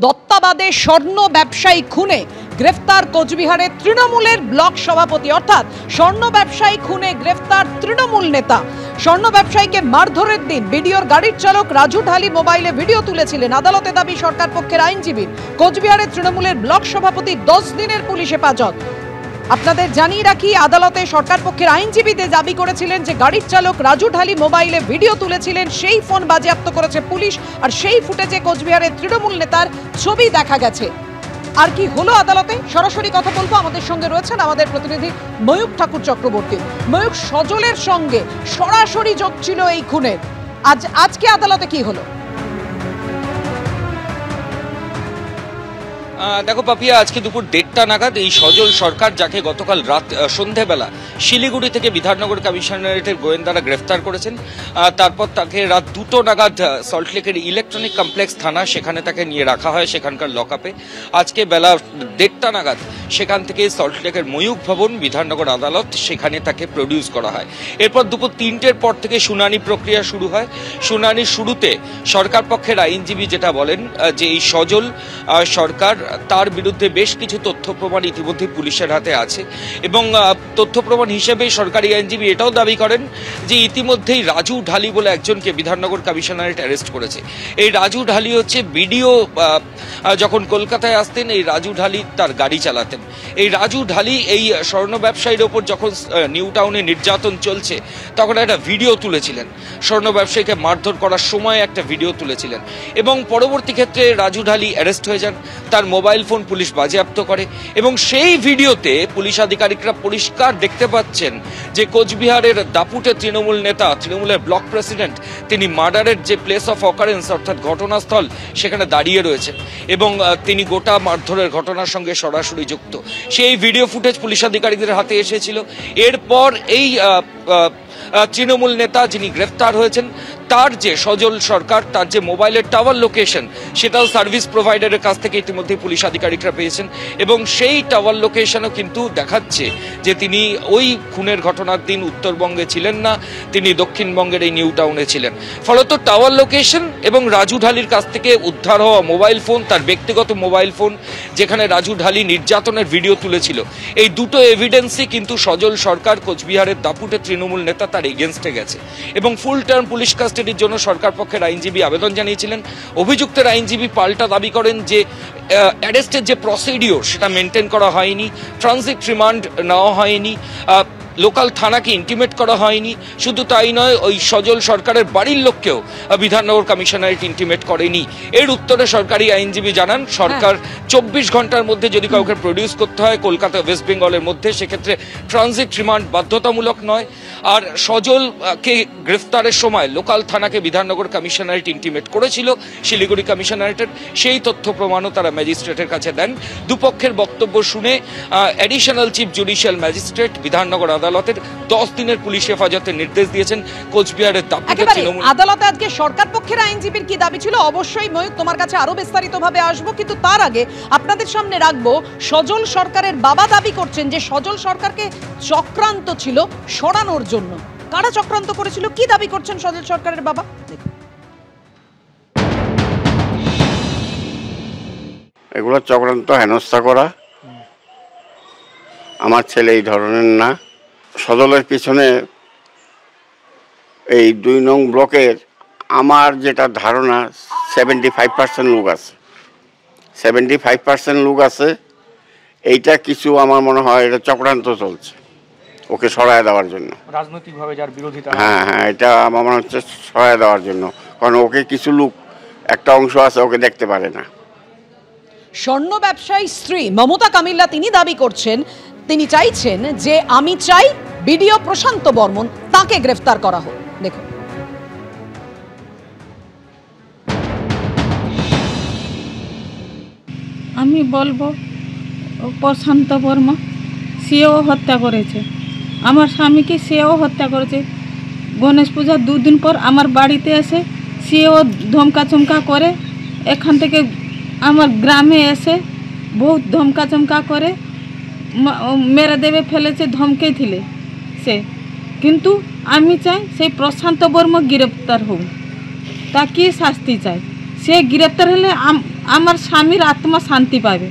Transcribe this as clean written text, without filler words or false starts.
দত্তাবাদে স্বর্ণ ব্যবসায়ী খুনে গ্রেফতার কোচবিহারের তৃণমূলের ব্লক সভাপতি। অর্থাৎ স্বর্ণ ব্যবসায়ী খুনে গ্রেফতার তৃণমূল নেতা। স্বর্ণ ব্যবসায়ীকে মারধরের দিন বিডিওর গাড়ির চালক রাজু ঢালি মোবাইলে ভিডিও তুলেছিলেন। আদালতে দাবি সরকার পক্ষের আইনজীবীর, কোচবিহারের তৃণমূলের ব্লক সভাপতি 10 দিনের পুলিশ হেফাজত। আপনাদের জানিয়ে রাখি, আদালতে সরকার পক্ষের আইনজীবীদের দাবি করেছিলেন যে গাড়ির চালক রাজু ঢালি মোবাইলে ভিডিও তুলেছিলেন, সেই ফোন বাজেয়াপ্ত করেছে পুলিশ। আর সেই ফুটেজে কোচবিহারের তৃণমূল নেতার ছবি দেখা গেছে। আর কি হলো আদালতে, সরাসরি কথা বলবো। আমাদের সঙ্গে রয়েছেন আমাদের প্রতিনিধি ময়ূক ঠাকুর চক্রবর্তী। ময়ূক, সজলের সঙ্গে সরাসরি যোগ ছিল এই খুনের। আজকে আদালতে কি হলো? দেখো পাপিয়া, আজকে দুপুর 1:30 নাগাদ এই সজল সরকার, যাকে গতকাল রাত সন্ধেবেলা শিলিগুড়ি থেকে বিধাননগর কমিশনারেটের গোয়েন্দারা গ্রেফতার করেছেন, তারপর তাকে রাত 2টো নাগাদ সল্টলেকের ইলেকট্রনিক কমপ্লেক্স থানা, সেখানে তাকে নিয়ে রাখা হয় সেখানকার লকআপে। আজকে বেলা 1:30 নাগাদ সেখান থেকে সল্টলেকের ময়ূক ভবন বিধাননগর আদালত, সেখানে তাকে প্রডিউস করা হয়। এরপর দুপুর 3টের পর থেকে শুনানি প্রক্রিয়া শুরু হয়। শুনানির শুরুতে সরকার পক্ষের আইনজীবী যেটা বলেন যে এই সজল সরকার, তার বিরুদ্ধে বেশ কিছু তথ্য প্রমাণ ইতিমধ্যে পুলিশের হাতে আছে এবং তথ্য প্রমাণ হিসেবে সরকারি আইনজীবী এটাও দাবি করেন যে ইতিমধ্যেই রাজু ঢালি বলে একজনকে বিধাননগর কমিশনারেট অ্যারেস্ট করেছে। এই রাজু ঢালি হচ্ছে বিডিও, যখন কলকাতায় আসতেন এই রাজু ঢালি তার গাড়ি চালাতেন। এই রাজু ঢালি এই স্বর্ণ ব্যবসায়ীর ওপর যখন নিউ টাউনে নির্যাতন চলছে তখন একটা ভিডিও তুলেছিলেন, স্বর্ণ ব্যবসায়ীকে মারধর করার সময় একটা ভিডিও তুলেছিলেন এবং পরবর্তী ক্ষেত্রে রাজু ঢালি অ্যারেস্ট হয়ে যান। তার মোবাইল ফোন পুলিশ বাজেয়াপ্ত করে এবং সেই ভিডিওতে পুলিশ আধিকারিকরা পরিষ্কার দেখতে পাচ্ছেন যে কোচবিহারের দাপুটে তৃণমূল নেতা, তৃণমূলের ব্লক প্রেসিডেন্ট, তিনি মার্ডারের যে প্লেস অফ অকারেন্স অর্থাৎ ঘটনাস্থল সেখানে দাঁড়িয়ে রয়েছেন এবং তিনি গোটা মারধরের ঘটনার সঙ্গে সরাসরি যুক্ত। সেই ভিডিও ফুটেজ পুলিশ আধিকারিকদের হাতে এসেছিল। এরপর এই তৃণমূল নেতা যিনি গ্রেফতার হয়েছেন, তার যে সজল সরকার, তার যে মোবাইলের টাওয়ার লোকেশন, সেটাও সার্ভিস প্রোভাইডারের কাছ থেকে ইতিমধ্যে পুলিশ আধিকারিকরা পেয়েছেন এবং সেই টাওয়ার লোকেশনও কিন্তু দেখাচ্ছে যে তিনি ওই খুনের ঘটনার দিন উত্তরবঙ্গে ছিলেন না, তিনি দক্ষিণবঙ্গের এই নিউ টাউনে ছিলেন। ফলত টাওয়ার লোকেশন এবং রাজু ঢালির কাছ থেকে উদ্ধার হওয়া মোবাইল ফোন, তার ব্যক্তিগত মোবাইল ফোন যেখানে রাজু ঢালি নির্যাতনের ভিডিও তুলেছিল, এই দুটো এভিডেন্সই কিন্তু সজল সরকার, কোচবিহারের দাপুটে তৃণমূল নেতা, তার এগেনস্টে গেছে এবং ফুল টার্ম পুলিশ কাস্টাডির জন্য সরকার পক্ষের আইনজীবী আবেদন জানিয়েছিলেন। অভিযুক্তের আইনজীবী পাল্টা দাবি করেন যে অ্যারেস্টের যে প্রসিডিওর সেটা মেনটেন করা হয়নি, ট্রানজিট রিমান্ড নেওয়া হয়নি, লোকাল থানাকে ইন্টিমেট করা হয়নি। শুধু তাই নয়, ওই সজল সরকারের বাড়ির লোককেও বিধাননগর কমিশনারেট ইন্টিমেট করেনি। এর উত্তরে সরকারি আইনজীবী জানান সরকার 24 ঘন্টার মধ্যে যদি কাউকে প্রডিউস করতে হয় কলকাতা ওয়েস্ট বেঙ্গলের মধ্যে, সেক্ষেত্রে ট্রানজিট রিমান্ড বাধ্যতামূলক নয়। আর সজলকে গ্রেফতারের সময় লোকাল থানাকে বিধাননগর কমিশনারেট ইন্টিমেট করেছিল শিলিগুড়ি কমিশনারেটের, সেই তথ্য প্রমাণও তারা ম্যাজিস্ট্রেটের কাছে দেন। দুপক্ষের বক্তব্য শুনে additional chief judicial magistrate Bidhannagar আদালতের 10 দিনের পুলিশ হেফাজতের নির্দেশ দিয়েছেন কোচবিহারের দাপুটে তৃণমূল। আদালতে আজকে সরকার পক্ষের আইনজীবীর কি দাবি ছিল, অবশ্যই ময়ূক তোমার কাছে আরো বিস্তারিতভাবে আসবো, কিন্তু তার আগে আপনাদের সামনে রাখবো সজল সরকারের বাবা দাবি করছেন যে সজল সরকারকে চক্রান্ত ছিল সরানোর জন্য। কারা চক্রান্ত করেছিল, কি দাবি করছেন সজল সরকারের বাবা? এগুলো চক্রান্ত, হেনস্থা করা। আমার ছেলে এই ধরনের না। সজলের পিছনে এই 2 নং ব্লকের আমার যেটা ধারণা 75% লোক আছে, 75% লোক আছে। এইটা কিছু আমার মনে হয় এটা চক্রান্ত চলছে ওকে সরায় দেওয়ার জন্য, রাজনৈতিকভাবে যার বিরোধিতা। হ্যাঁ, এটা আমার মনে হচ্ছে সরায় দেওয়ার জন্য, কারণ ওকে কিছু লোক, একটা অংশ আছে ওকে দেখতে পারে না। স্বর্ণ ব্যবসায়ী স্ত্রী মমতা কামিল্লা তিনি দাবি করছেন, তিনি চাইছেন যে আমি চাই বিডিও প্রশান্ত বর্মন, তাকে গ্রেফতার করা হোক। দেখুন, আমি বলবো প্রশান্ত বর্মা, সেও হত্যা করেছে আমার স্বামীকে, সেও হত্যা করেছে। গণেশ পূজার 2 দিন পর আমার বাড়িতে এসে সেও ধমকা চমকা করে, এখান থেকে আমার গ্রামে এসে বহুত ধমকা চমকা করে, মেরে দেবে ফেলেছে, ধমকে দিলে সে। কিন্তু আমি চাই সেই প্রশান্ত বর্মা গ্রেপ্তার হোক, তাকে শাস্তি চাই। সে গ্রেপ্তার হলে আমার স্বামীর আত্মা শান্তি পাবে।